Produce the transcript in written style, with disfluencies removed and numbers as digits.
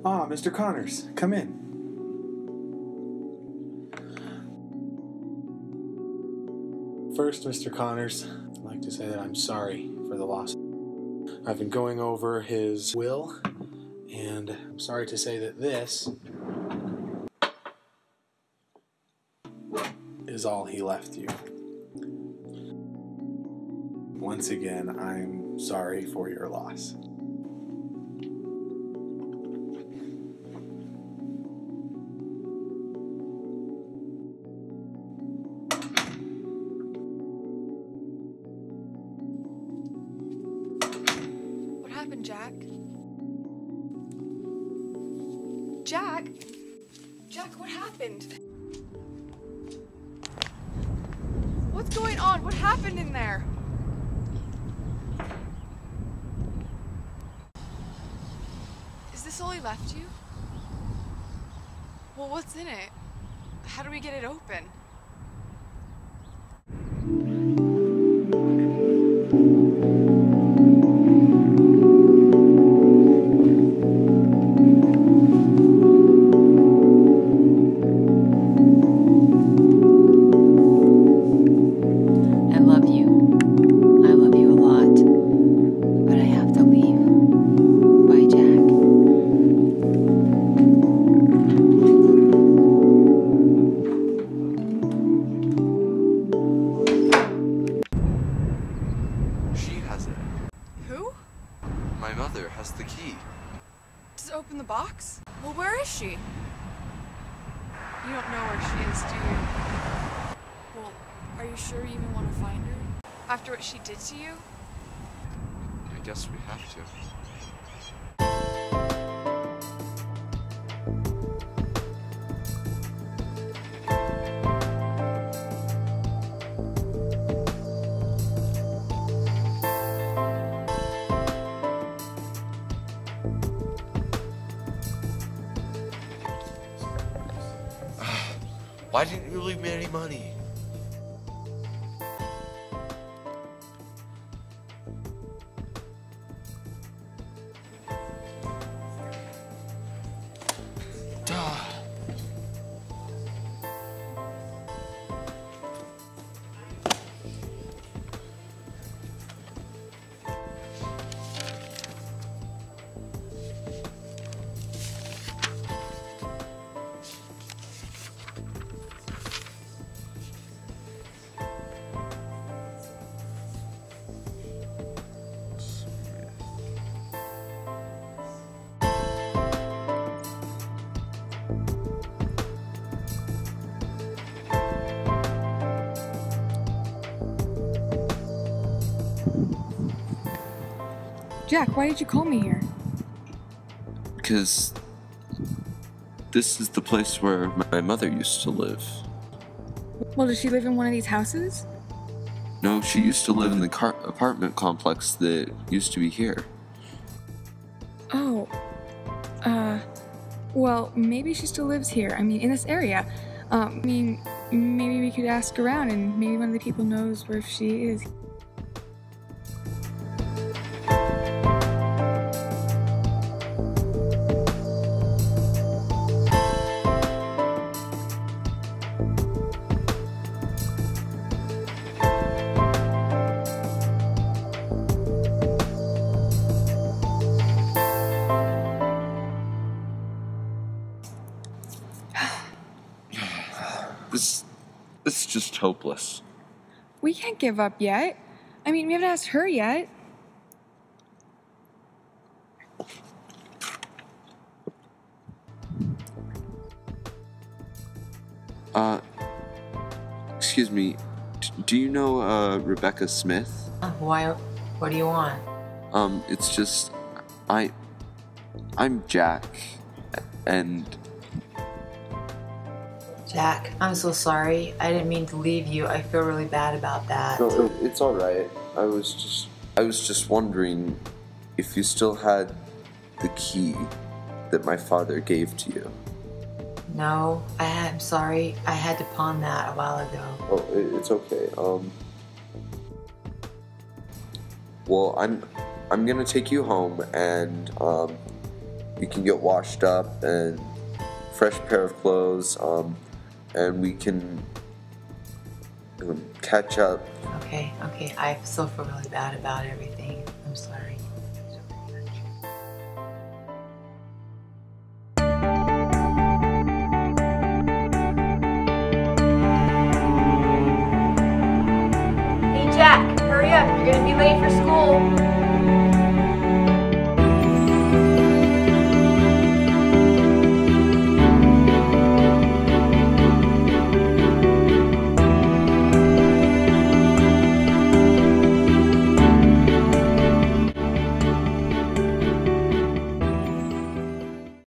Ah, Mr. Connors, come in. First, Mr. Connors, I'd like to say that I'm sorry for the loss. I've been going over his will, and I'm sorry to say that this is all he left you. Once again, I'm sorry for your loss. What happened, Jack? Jack? Jack, what happened? What's going on? What happened in there? Is this all he left you? Well, what's in it? How do we get it open? My mother has the key. Does it open the box? Well, where is she? You don't know where she is, do you? Well, are you sure you even want to find her? After what she did to you? I guess we have to. Why didn't you leave me any money? Duh. Jack, why did you call me here? Because this is the place where my mother used to live. Well, does she live in one of these houses? No, she used to live in the apartment complex that used to be here. Oh. Well, maybe she still lives here. I mean, in this area. Maybe we could ask around and maybe one of the people knows where she is. This is just hopeless. We can't give up yet. I mean, we haven't asked her yet. Excuse me, do you know, Rebecca Smith? Why? What do you want? It's just, I'm Jack, and... Jack, I'm so sorry. I didn't mean to leave you. I feel really bad about that. No, it's alright. I was just wondering if you still had the key that my father gave to you. No, I'm sorry. I had to pawn that a while ago. Oh, it's okay. Well, I'm gonna take you home, and you can get washed up and fresh pair of clothes, and we can catch up. Okay, I still feel really bad about everything. I'm sorry.